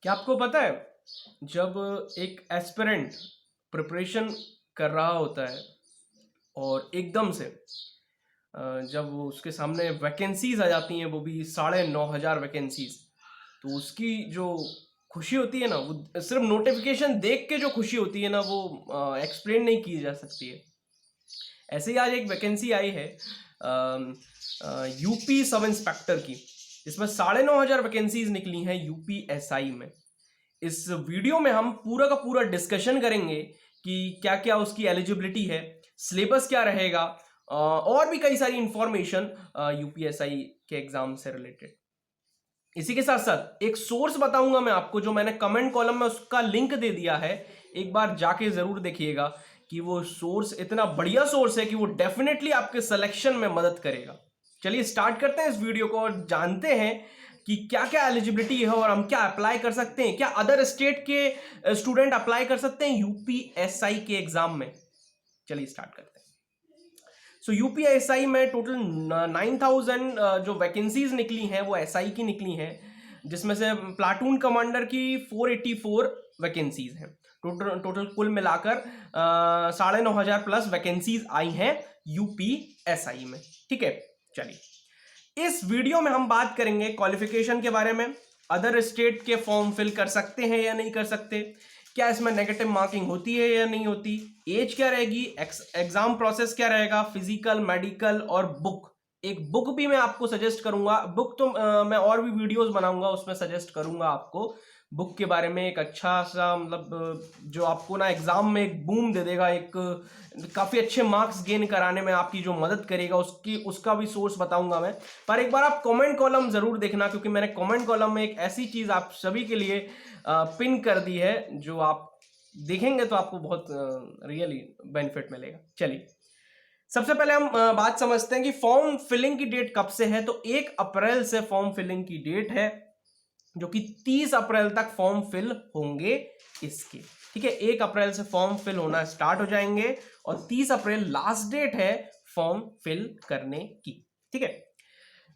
क्या आपको पता है, जब एक एस्पिरेंट प्रिपरेशन कर रहा होता है और एकदम से जब वो उसके सामने वैकेंसीज आ जाती हैं, वो भी 9,500 वैकेंसीज, तो उसकी जो खुशी होती है ना, वो सिर्फ नोटिफिकेशन देख के जो खुशी होती है ना, वो एक्सप्लेन नहीं की जा सकती है। ऐसे ही आज एक वैकेंसी आई है यूपी सब इंस्पेक्टर की। इसमें 9,500 वैकेंसीज निकली हैं यूपीएसआई में। इस वीडियो में हम पूरा का पूरा डिस्कशन करेंगे कि क्या क्या उसकी एलिजिबिलिटी है, सिलेबस क्या रहेगा, और भी कई सारी इंफॉर्मेशन यूपीएसआई के एग्जाम से रिलेटेड। इसी के साथ साथ एक सोर्स बताऊंगा मैं आपको, जो मैंने कमेंट कॉलम में उसका लिंक दे दिया है। एक बार जाके जरूर देखिएगा कि वो सोर्स इतना बढ़िया सोर्स है कि वो डेफिनेटली आपके सिलेक्शन में मदद करेगा। चलिए स्टार्ट करते हैं इस वीडियो को और जानते हैं कि क्या क्या एलिजिबिलिटी है और हम क्या अप्लाई कर सकते हैं। क्या अदर स्टेट के स्टूडेंट अप्लाई कर सकते हैं यूपीएसआई के एग्जाम में? चलिए स्टार्ट करते हैं। सो यूपीएसआई में टोटल 9,000 जो वैकेंसीज निकली हैं वो एसआई की निकली हैं, जिसमें से प्लाटून कमांडर की 484 वैकेंसीज हैं। टोटल कुल मिलाकर 9,500 प्लस वैकेंसीज आई हैं यूपीएसआई में। ठीक है, चलिए इस वीडियो में हम बात करेंगे क्वालिफिकेशन के बारे में, अदर स्टेट के फॉर्म फिल कर सकते हैं या नहीं कर सकते, क्या इसमें नेगेटिव मार्किंग होती है या नहीं होती, एज क्या रहेगी, एग्जाम प्रोसेस क्या रहेगा, फिजिकल, मेडिकल और बुक। एक बुक भी मैं आपको सजेस्ट करूंगा। बुक तो मैं और भी वीडियोस बनाऊंगा, उसमें सजेस्ट करूंगा आपको बुक के बारे में। एक अच्छा सा मतलब जो आपको ना एग्जाम में एक बूम दे देगा, एक काफी अच्छे मार्क्स गेन कराने में आपकी जो मदद करेगा, उसका भी सोर्स बताऊंगा मैं। पर एक बार आप कमेंट कॉलम जरूर देखना, क्योंकि मैंने कमेंट कॉलम में एक ऐसी चीज आप सभी के लिए पिन कर दी है जो आप देखेंगे तो आपको बहुत रियली बेनिफिट मिलेगा। चलिए सबसे पहले हम बात समझते हैं कि फॉर्म फिलिंग की डेट कब से है। तो 1 अप्रैल से फॉर्म फिलिंग की डेट है, जो कि 30 अप्रैल तक फॉर्म फिल होंगे इसके। ठीक है, 1 अप्रैल से फॉर्म फिल होना स्टार्ट हो जाएंगे और 30 अप्रैल लास्ट डेट है फॉर्म फिल करने की। ठीक है,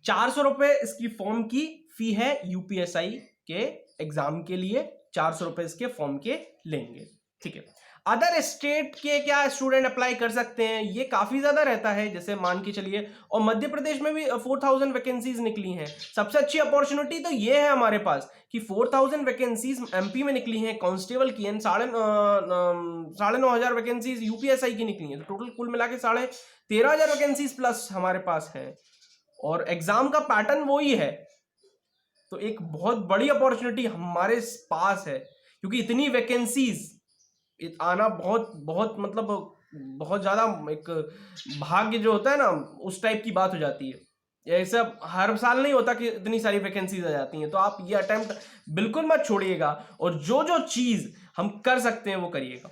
400 रुपए इसकी फॉर्म की फी है यूपीएसआई के एग्जाम के लिए। 400 रुपए इसके फॉर्म के लेंगे। ठीक है, अदर स्टेट के क्या स्टूडेंट अप्लाई कर सकते हैं, ये काफी ज्यादा रहता है, जैसे मान के चलिए। और मध्य प्रदेश में भी 4,000 वैकेंसीज निकली हैं। सबसे अच्छी अपॉर्चुनिटी तो ये है हमारे पास कि 4,000 वैकेंसीज एमपी में निकली हैं कांस्टेबल की, 9,500 वैकेंसीज यूपीएसआई की निकली हैं। तो टोटल कुल मिला के 13,500 वैकेंसीज प्लस हमारे पास है, और एग्जाम का पैटर्न वही है। तो एक बहुत बड़ी अपॉर्चुनिटी हमारे पास है, क्योंकि इतनी वैकेंसीज आना बहुत बहुत मतलब बहुत ज्यादा एक भाग्य जो होता है ना, उस टाइप की बात हो जाती है। ऐसा हर साल नहीं होता कि इतनी सारी वैकेंसीज आ जाती हैं। तो आप ये अटेम्प्ट बिल्कुल मत छोड़िएगा, और जो जो चीज हम कर सकते हैं वो करिएगा।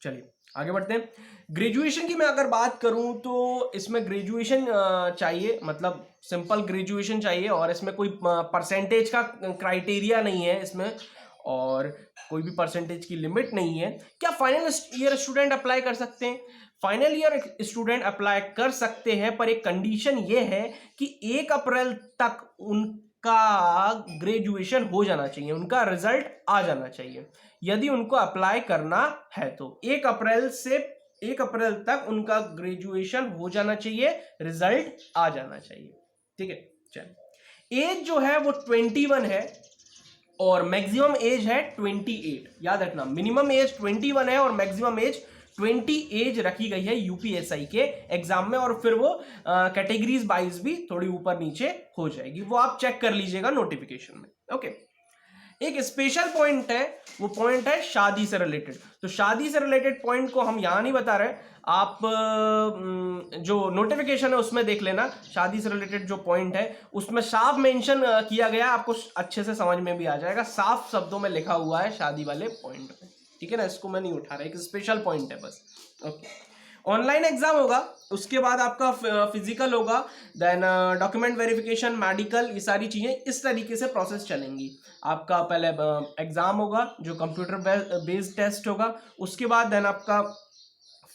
चलिए आगे बढ़ते हैं। ग्रेजुएशन की मैं अगर बात करूं तो इसमें ग्रेजुएशन चाहिए, मतलब सिंपल ग्रेजुएशन चाहिए, और इसमें कोई परसेंटेज का क्राइटेरिया नहीं है इसमें, और कोई भी परसेंटेज की लिमिट नहीं है। क्या फाइनल ईयर स्टूडेंट अप्लाई कर सकते हैं? फाइनल ईयर स्टूडेंट अप्लाई कर सकते हैं, पर एक कंडीशन ये है कि 1 अप्रैल तक उनका ग्रेजुएशन हो जाना चाहिए, उनका रिजल्ट आ जाना चाहिए। यदि उनको अप्लाई करना है तो 1 अप्रैल से 1 अप्रैल तक उनका ग्रेजुएशन हो जाना चाहिए, रिजल्ट आ जाना चाहिए। ठीक है, चलिए एज जो है वो 21 है और मैक्सिमम एज है 28। याद रखना, मिनिमम एज 21 है और मैक्सिमम एज 20 एज रखी गई है यूपीएसआई के एग्जाम में। और फिर वो कैटेगरीज वाइज भी थोड़ी ऊपर नीचे हो जाएगी, वो आप चेक कर लीजिएगा नोटिफिकेशन में। ओके, एक स्पेशल पॉइंट है, वो पॉइंट है शादी से रिलेटेड। तो शादी से रिलेटेड पॉइंट को हम यहां नहीं बता रहे, आप जो नोटिफिकेशन है उसमें देख लेना। शादी से रिलेटेड जो पॉइंट है उसमें साफ मेंशन किया गया है, आपको अच्छे से समझ में भी आ जाएगा, साफ शब्दों में लिखा हुआ है शादी वाले पॉइंट पे। ठीक है ना, इसको मैं नहीं उठा रहा, एक स्पेशल पॉइंट है बस। ओके, ऑनलाइन एग्जाम होगा, उसके बाद आपका फिजिकल होगा, देन डॉक्यूमेंट वेरिफिकेशन, मेडिकल, ये सारी चीजें इस तरीके से प्रोसेस चलेंगी। आपका पहले एग्जाम होगा जो कंप्यूटर बेस्ड टेस्ट होगा, उसके बाद देन आपका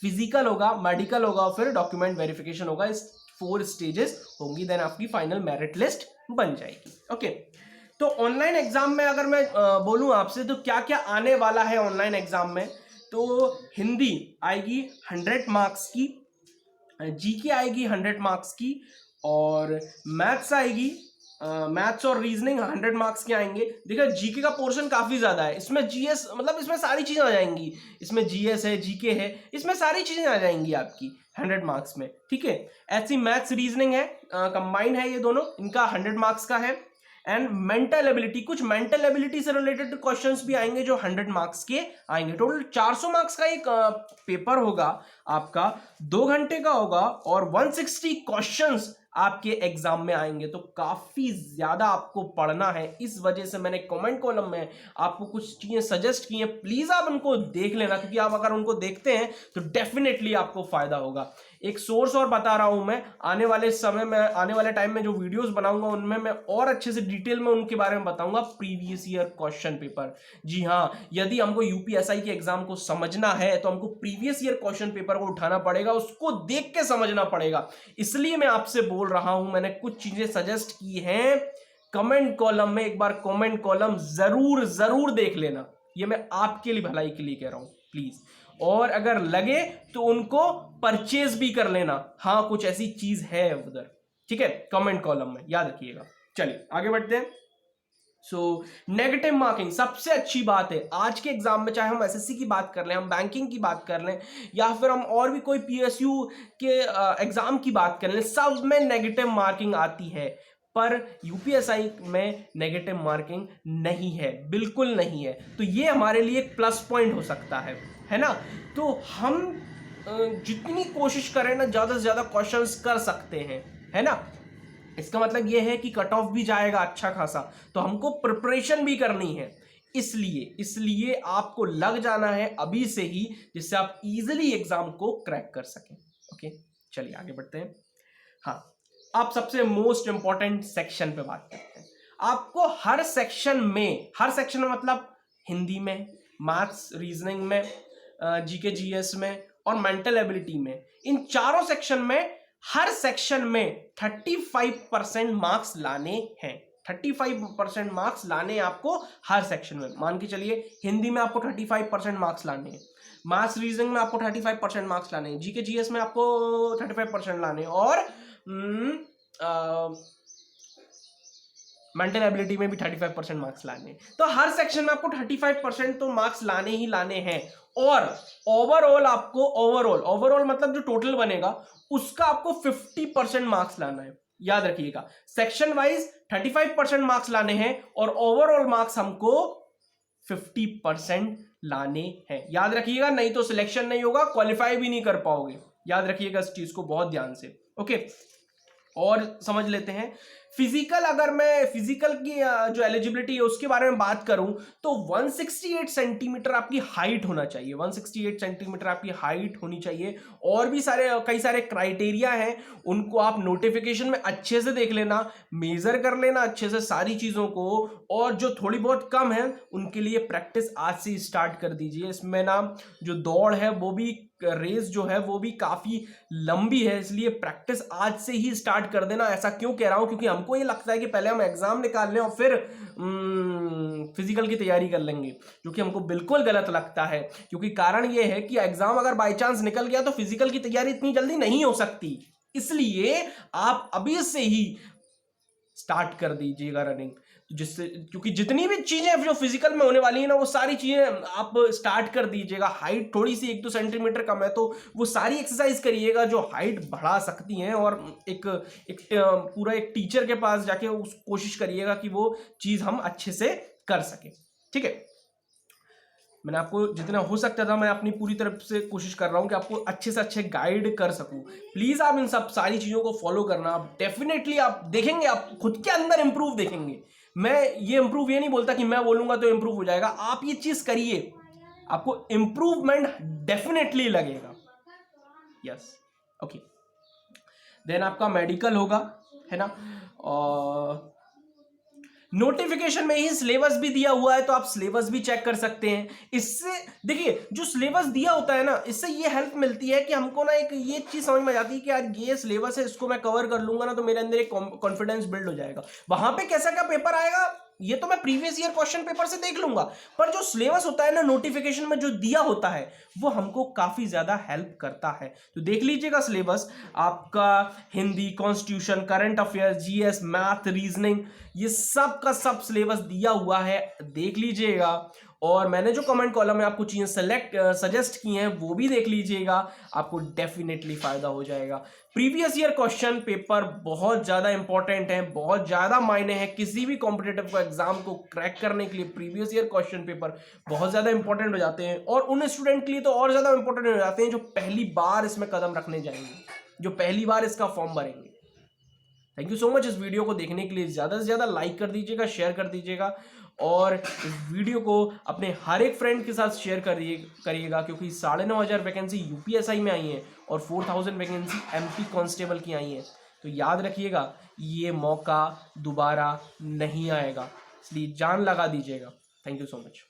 फिजिकल होगा, मेडिकल होगा और फिर डॉक्यूमेंट वेरिफिकेशन होगा। इस 4 स्टेजेस होंगी, देन आपकी फाइनल मेरिट लिस्ट बन जाएगी। ओके, तो ऑनलाइन एग्जाम में अगर मैं बोलूं आपसे तो क्या क्या आने वाला है ऑनलाइन एग्जाम में, तो हिंदी आएगी 100 मार्क्स की, जीके आएगी 100 मार्क्स की, और मैथ्स आएगी, मैथ्स और रीजनिंग 100 मार्क्स के आएंगे। देखिए जीके का पोर्शन काफी ज्यादा है, इसमें जीएस मतलब इसमें सारी चीजें आ जाएंगी, इसमें जीएस है, जीके है, इसमें सारी चीजें आ जाएंगी आपकी 100 मार्क्स में, ठीक है। ऐसी मैथ्स रीजनिंग है, कंबाइंड है ये दोनों, इनका 100 मार्क्स का है। एंड मेंटल एबिलिटी, कुछ मेंटल एबिलिटी से रिलेटेड क्वेश्चंस भी आएंगे जो 100 मार्क्स के आएंगे। टोटल 400 मार्क्स का एक पेपर होगा आपका, 2 घंटे का होगा, और 160 क्वेश्चंस आपके एग्जाम में आएंगे। तो काफी ज्यादा आपको पढ़ना है, इस वजह से मैंने कमेंट कॉलम में आपको कुछ चीजें सजेस्ट की हैं, प्लीज आप उनको देख लेना, क्योंकि आप अगर उनको देखते हैं तो डेफिनेटली आपको फायदा होगा। एक सोर्स और बता रहा हूं मैं, आने वाले समय में, आने वाले टाइम में जो वीडियोस बनाऊंगा उनमें मैं और अच्छे से डिटेल में उनके बारे में बताऊंगा, प्रीवियस ईयर क्वेश्चन पेपर। जी हाँ, यदि हमको यूपीएसआई के एग्जाम को समझना है तो हमको प्रीवियस ईयर क्वेश्चन पेपर को उठाना पड़ेगा, उसको देख के समझना पड़ेगा। इसलिए मैं आपसे बोल रहा हूं, मैंने कुछ चीजें सजेस्ट की हैं कमेंट कॉलम में, एक बार कमेंट कॉलम जरूर जरूर देख लेना, ये मैं आपके लिए भलाई के लिए कह रहा हूं प्लीज। और अगर लगे तो उनको परचेज भी कर लेना, हाँ कुछ ऐसी चीज है उधर, ठीक है, कमेंट कॉलम में याद रखिएगा। चलिए आगे बढ़ते हैं। नेगेटिव मार्किंग सबसे अच्छी बात है आज के एग्जाम में, चाहे हम एसएससी की बात कर लें, हम बैंकिंग की बात कर लें, या फिर हम और भी कोई पीएसयू के एग्जाम की बात कर लें, सब में नेगेटिव मार्किंग आती है। पर यूपीएसआई में नेगेटिव मार्किंग नहीं है, बिल्कुल नहीं है। तो ये हमारे लिए एक प्लस पॉइंट हो सकता है ना। तो हम जितनी कोशिश करें ना, ज्यादा से ज्यादा क्वेश्चंस कर सकते हैं, है ना। इसका मतलब यह है कि कट ऑफ भी जाएगा अच्छा खासा, तो हमको प्रिपरेशन भी करनी है, इसलिए आपको लग जाना है अभी से ही, जिससे आप इजीली एग्जाम को क्रैक कर सकें। ओके चलिए आगे बढ़ते हैं। हाँ, आप सबसे मोस्ट इंपॉर्टेंट सेक्शन पे बात करते हैं। आपको हर सेक्शन में मतलब हिंदी में, मैथ्स रीजनिंग में, जीके जीएस में और मेंटल एबिलिटी में, इन चारों सेक्शन में, हर सेक्शन में 35% मार्क्स लाने हैं। 35% मार्क्स लाने हैं आपको हर सेक्शन में। मान के चलिए हिंदी में आपको 35% मार्क्स लाने हैं, मैथ्स रीजनिंग में आपको 35% मार्क्स लाने हैं, जीके जीएस में आपको 35% लाने हैं, और मेंटल एबिलिटी में भी 35% मार्क्स लाने हैं। तो हर सेक्शन में आपको 35% तो मार्क्स लाने ही लाने हैं। और ओवरऑल मतलब जो टोटल बनेगा उसका आपको 50% मार्क्स लाना है, याद रखिएगा। सेक्शन वाइज 35% मार्क्स लाने हैं और ओवरऑल मार्क्स हमको 50% लाने हैं, याद रखिएगा, नहीं तो सिलेक्शन नहीं होगा, क्वालिफाई भी नहीं कर पाओगे। याद रखिएगा इस चीज को बहुत ध्यान से। ओके, और समझ लेते हैं फिजिकल। अगर मैं फिजिकल की जो एलिजिबिलिटी है उसके बारे में बात करूं तो 168 सेंटीमीटर आपकी हाइट होना चाहिए, 168 सेंटीमीटर आपकी हाइट होनी चाहिए। और भी कई सारे क्राइटेरिया हैं, उनको आप नोटिफिकेशन में अच्छे से देख लेना, मेजर कर लेना अच्छे से सारी चीजों को। और जो थोड़ी बहुत कम है उनके लिए प्रैक्टिस आज से स्टार्ट कर दीजिए। इसमें ना जो दौड़ है वो भी, रेस जो है वो भी काफी लंबी है, इसलिए प्रैक्टिस आज से ही स्टार्ट कर देना। ऐसा क्यों कह रहा हूं, क्योंकि हमको ये लगता है कि पहले हम एग्जाम निकाल लें और फिर फिजिकल की तैयारी कर लेंगे, जो कि हमको बिल्कुल गलत लगता है। क्योंकि कारण ये है कि एग्जाम अगर बाय चांस निकल गया तो फिजिकल की तैयारी इतनी जल्दी नहीं हो सकती, इसलिए आप अभी से ही स्टार्ट कर दीजिएगा रनिंग, जिससे, क्योंकि जितनी भी चीजें जो फिजिकल में होने वाली है ना, वो सारी चीजें आप स्टार्ट कर दीजिएगा। हाइट थोड़ी सी 1-2 सेंटीमीटर कम है तो वो सारी एक्सरसाइज करिएगा जो हाइट बढ़ा सकती हैं, और पूरा एक टीचर के पास जाके उस कोशिश करिएगा कि वो चीज हम अच्छे से कर सके। ठीक है, मैंने आपको जितना हो सकता था मैं अपनी पूरी तरफ से कोशिश कर रहा हूं कि आपको अच्छे से अच्छे गाइड कर सकूं। प्लीज आप इन सब सारी चीजों को फॉलो करना, आप डेफिनेटली आप देखेंगे, आप खुद के अंदर इंप्रूव देखेंगे। मैं ये इंप्रूव ये नहीं बोलता कि मैं बोलूंगा तो इंप्रूव हो जाएगा, आप ये चीज करिए, आपको इंप्रूवमेंट डेफिनेटली लगेगा। Yes, okay. देन आपका मेडिकल होगा, है ना। और नोटिफिकेशन में ही सिलेबस भी दिया हुआ है, तो आप सिलेबस भी चेक कर सकते हैं। इससे देखिए, जो सिलेबस दिया होता है ना, इससे ये हेल्प मिलती है कि हमको ना एक ये चीज समझ में आ जाती है कि यार ये सिलेबस है, इसको मैं कवर कर लूंगा ना तो मेरे अंदर एक कॉन्फिडेंस बिल्ड हो जाएगा। वहां पे कैसा क्या पेपर आएगा ये तो मैं प्रीवियस ईयर क्वेश्चन पेपर से देख लूंगा, पर जो सिलेबस होता है ना नोटिफिकेशन में जो दिया होता है वो हमको काफी ज्यादा हेल्प करता है। तो देख लीजिएगा सिलेबस आपका, Hindi, constitution, current affairs, GS, math, reasoning, ये सब का सब सिलेबस दिया हुआ है, देख लीजिएगा। और मैंने जो कमेंट कॉलम में आपको चीजें सजेस्ट की हैं वो भी देख लीजिएगा, आपको डेफिनेटली फायदा हो जाएगा। प्रीवियस ईयर क्वेश्चन पेपर बहुत ज्यादा इंपॉर्टेंट है, बहुत ज्यादा मायने हैं किसी भी कॉम्पिटेटिव एग्जाम को क्रैक करने के लिए। प्रीवियस ईयर क्वेश्चन पेपर बहुत ज्यादा इंपॉर्टेंट हो जाते हैं, और उन स्टूडेंट के लिए तो और ज्यादा इंपॉर्टेंट हो जाते हैं जो पहली बार इसमें कदम रखने जाएंगे, जो पहली बार इसका फॉर्म भरेंगे। थैंक यू सो मच इस वीडियो को देखने के लिए। ज़्यादा से ज़्यादा लाइक कर दीजिएगा, शेयर कर दीजिएगा, और इस वीडियो को अपने हर एक फ्रेंड के साथ शेयर करिएगा, क्योंकि 9,500 वैकेंसी यूपीएसआई में आई हैं और 4,000 वैकेंसी एमपी कांस्टेबल की आई हैं। तो याद रखिएगा, ये मौका दोबारा नहीं आएगा, इसलिए जान लगा दीजिएगा। Thank you so much.